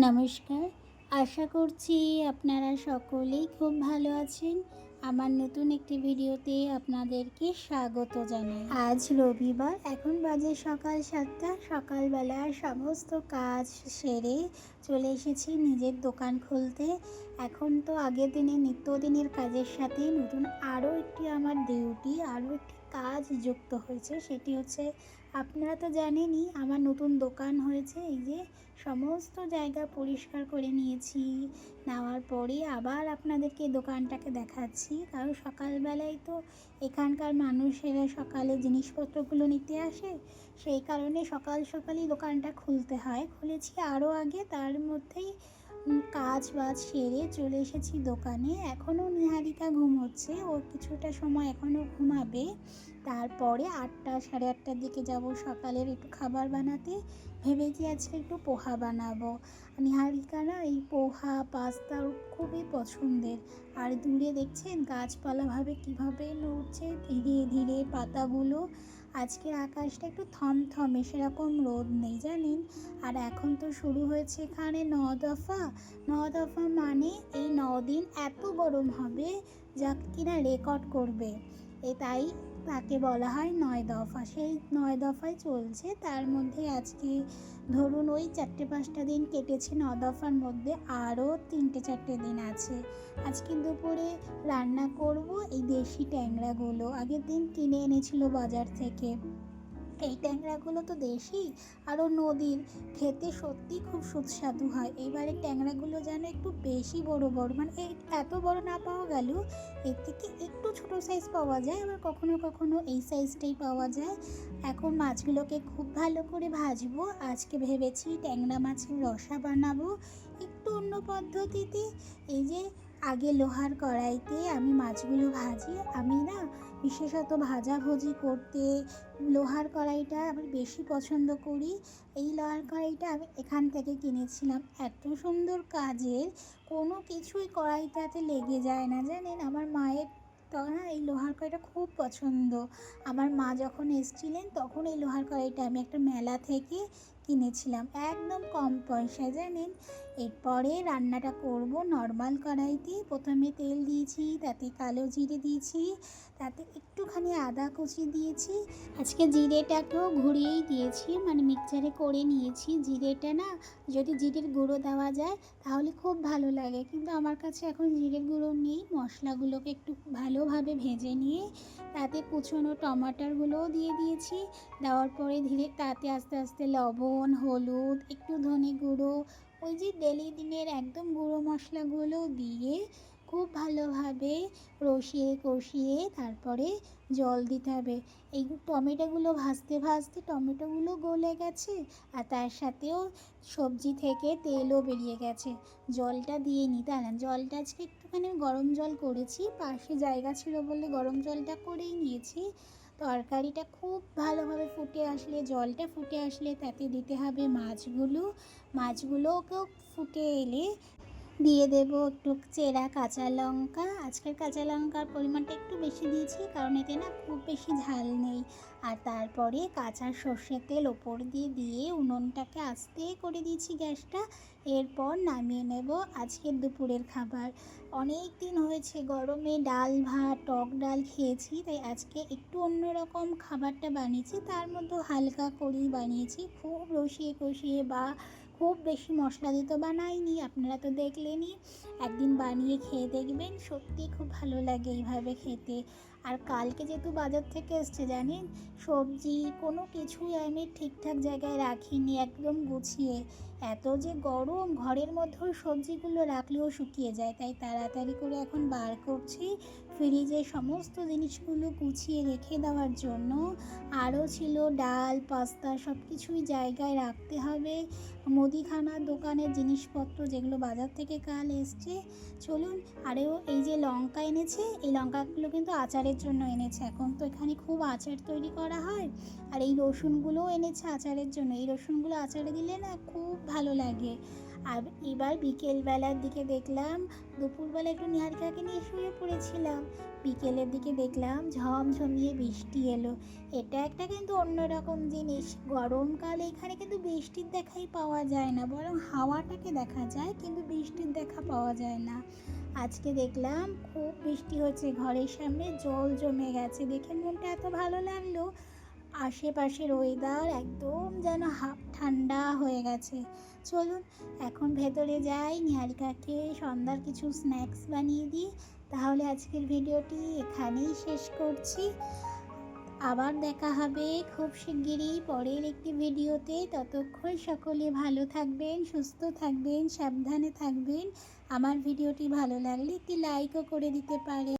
নমস্কার, আশা করছি আপনারা সকলেই খুব ভালো আছেন। আমার নতুন একটি ভিডিওতে আপনাদেরকে স্বাগত জানাই। আজ রবিবার, এখন বাজে সকাল 7টা। সকালবেলা সমস্ত কাজ সেরে চলে এসেছি নিজের দোকান খুলতে। এখন তো আগের দিনে নিত্যদিনের কাজের সাথে নতুন আরও একটি আমার ডিউটি, আরও একটি কাজ যুক্ত হয়েছে। সেটি হচ্ছে, আপনারা তো জানেনই আমার নতুন দোকান হয়েছে। এই যে সমস্ত জায়গা পরিষ্কার করে নিয়েছি, নেওয়ার পরে আবার আপনাদেরকে দোকানটাকে দেখাচ্ছি। কারণ সকালবেলায় তো এখানকার মানুষেরা সকালে জিনিসপত্রগুলো নিতে আসে, সেই কারণে সকাল সকালই দোকানটা খুলতে হয়। খুলেছি আরও আগে, তার মধ্যেই কাজ বাজ সেরে চলে এসেছি দোকানে। এখনও নিহারিকা ঘুমোচ্ছে, ও কিছুটা সময় এখনও ঘুমাবে। তারপরে 8টা সাড়ে 8টার দিকে যাব সকালের একটু খাবার বানাতে। ভেবেছি আজকে একটু পোহা বানাবো। নিহারিকা না এই পোহা পাস্তা খুবই পছন্দের। আর দূরে দেখছেন গাছপালাভাবে কীভাবে নড়ছে ধীরে ধীরে পাতাগুলো। আজকের আকাশটা একটু থমথমে, সেরকম রোদ নেই জানেন। আর এখন তো শুরু হয়েছে এখানে 9 দফা। 9 দফা মানে এই 9 দিন এত গরম হবে যা কিনা রেকর্ড করবে। তাই তাকে বলা হয় 9 দফা। সেই 9 দফায় চলছে। তার মধ্যে আজকে ধরুন ওই 4-5টা দিন কেটেছে 9 দফার মধ্যে, আরও 3-4টে দিন আছে। আজকে দুপুরে রান্না করব এই দেশি ট্যাংরাগুলো। আগের দিন কিনে এনেছিল বাজার থেকে। এই ট্যাংরাগুলো তো দেশি, আরও নদীর, খেতে সত্যি খুব সুস্বাদু হয়। এবারে ট্যাংরাগুলো যেন একটু বেশি বড় বড়, মানে এত বড় না পাওয়া গেল, এর থেকে একটু ছোট সাইজ পাওয়া যায়, আবার কখনো কখনো এই সাইজটাই পাওয়া যায়। এখন মাছগুলোকে খুব ভালো করে ভাজবো। আজকে ভেবেছি ট্যাংরা মাছের রসা বানাবো একটু অন্য পদ্ধতিতে। এই যে আগে লোহার কড়াইতে আমি মাছগুলো ভাজি। আমি না বিশেষত ভাজাভুজি করতে লোহার কড়াইটা আমি বেশি পছন্দ করি। এই লোহার কড়াইটা আমি এখান থেকে কিনেছিলাম, এত সুন্দর কাজের, কোনো কিছুই কড়াইটাতে লেগে যায় না জানেন। আমার মায়ের তখন এই লোহার কড়াইটা খুব পছন্দ। আমার মা যখন এসেছিলেন তখন এই লোহার কড়াইটা আমি একটা মেলা থেকে কিনেছিলাম, একদম কম পয়সায় জানেন। এরপরে রান্নাটা করব নর্মাল কড়াইতে। প্রথমে তেল দিয়েছি, তাতে কালো জিরে দিয়েছি, তাতে একটুখানি আদা কুচি দিয়েছি। আজকে জিরেটাকেও ঘুরিয়েই দিয়েছি, মানে মিক্সচারে করে নিয়েছি। জিরেটা না যদি জিরের গুঁড়ো দেওয়া যায় তাহলে খুব ভালো লাগে, কিন্তু আমার কাছে এখন জিরের গুঁড়ো নেই। মশলাগুলোকে একটু ভালোভাবে ভেজে নিয়ে তাতে কুচনো টমাটারগুলোও দিয়ে দিয়েছি। দেওয়ার পরে ধীরে তাতে আস্তে আস্তে লবণ, হলুদ, একটু ধনে গুঁড়ো, ওই যে ডেলি দিনের একদম গুঁড়ো মশলাগুলো দিয়ে খুব ভালোভাবে রসিয়ে কষিয়ে তারপরে জল দিতে হবে। এই টমেটোগুলো ভাজতে ভাজতে টমেটোগুলো গলে গেছে, আর তার সাথেও সবজি থেকে তেলও বেরিয়ে গেছে। জলটা দিয়ে নিতে আনলাম। জলটা আজকে একটুখানি গরম জল করেছি, পাশে জায়গা ছিল বলে গরম জলটা করেই নিয়েছি। তরকারিটা খুব ভালোভাবে ফুটে আসলে, জলটা ফুটে আসলে তাতে দিতে হবে মাছগুলোকেও ফুটে এলে দিয়ে দেব একটু চেরা কাঁচা লঙ্কা। আজকের কাঁচা লঙ্কার পরিমাণটা একটু বেশি দিয়েছি, কারণ এতে না খুব বেশি ঝাল নেই। আর তারপরে কাঁচা সর্ষের তেল ওপর দিয়ে উনুনটাকে আস্তে করে দিয়েছি গ্যাসটা। এরপর নামিয়ে নেব আজকের দুপুরের খাবার। অনেক দিন হয়েছে গরমে ডাল ভাত টক ডাল খেয়েছি, তাই আজকে একটু অন্যরকম খাবারটা বানিয়েছি। তার মধ্যে হালকা করেই বানিয়েছি, খুব রসিয়ে কষিয়ে বা খুব বেশি মশলা দিয়ে তো বানাইনি, আপনারা তো দেখলেনই। একদিন বানিয়ে খেয়ে দেখবেন, সত্যি খুব ভালো লাগে এইভাবে খেতে। আর কালকে যেহেতু বাজার থেকে এসছে জানেন, সবজি কোনো কিছুই আমি ঠিকঠাক জায়গায় রাখিনি একদম গুছিয়ে। এত যে গরম, ঘরের মধ্যেও সবজিগুলো রাখলেও শুকিয়ে যায়, তাই তাড়াতাড়ি করে এখন বার করছি ফ্রিজে সমস্ত জিনিসগুলো গুছিয়ে রেখে দেওয়ার জন্য। আরও ছিল ডাল পাস্তা, সব কিছুই জায়গায় রাখতে হবে। মুদিখানার দোকানের জিনিসপত্র যেগুলো বাজার থেকে কাল এসছে। চলুন, আরেও এই যে লঙ্কা এনেছে, এই লঙ্কাগুলো কিন্তু আচারের জন্য এনেছে। এখন তো এখানে খুব আচার তৈরি করা হয়। আর এই রসুনগুলোও এনেছে আচারের জন্য। এই রসুনগুলো আচারে দিলে না খুব ভালো লাগে। আর এবার বিকেলবেলার দিকে দেখলাম, দুপুরবেলা একটু নিহারিকাকে নিয়ে শুয়ে পড়েছিলাম, বিকেলের দিকে দেখলাম ঝমঝমিয়ে বৃষ্টি এলো। এটা একটা কিন্তু অন্যরকম জিনিস, গরমকালে এখানে কিন্তু বৃষ্টির দেখাই পাওয়া যায় না, বরং হাওয়াটাকে দেখা যায় কিন্তু বৃষ্টির দেখা পাওয়া যায় না। আজকে দেখলাম খুব বৃষ্টি হচ্ছে, ঘরের সামনে জল জমে গেছে, দেখে মনটা এত ভালো লাগলো। আশেপাশের ওয়েদার একদম যেন ঠান্ডা হয়ে গেছে। চলুন এখন ভেতরে যাই, নিহারিকাকে সন্ধ্যার কিছু স্ন্যাক্স বানিয়ে দিই। তাহলে আজকের ভিডিওটি এখানেই শেষ করছি। আবার দেখা হবে খুব শিগগিরই পরের একটি ভিডিওতে। ততক্ষণ সকলে ভালো থাকবেন, সুস্থ থাকবেন, সাবধানে থাকবেন। আমার ভিডিওটি ভালো লাগলে একটি লাইকও করে দিতে পারেন।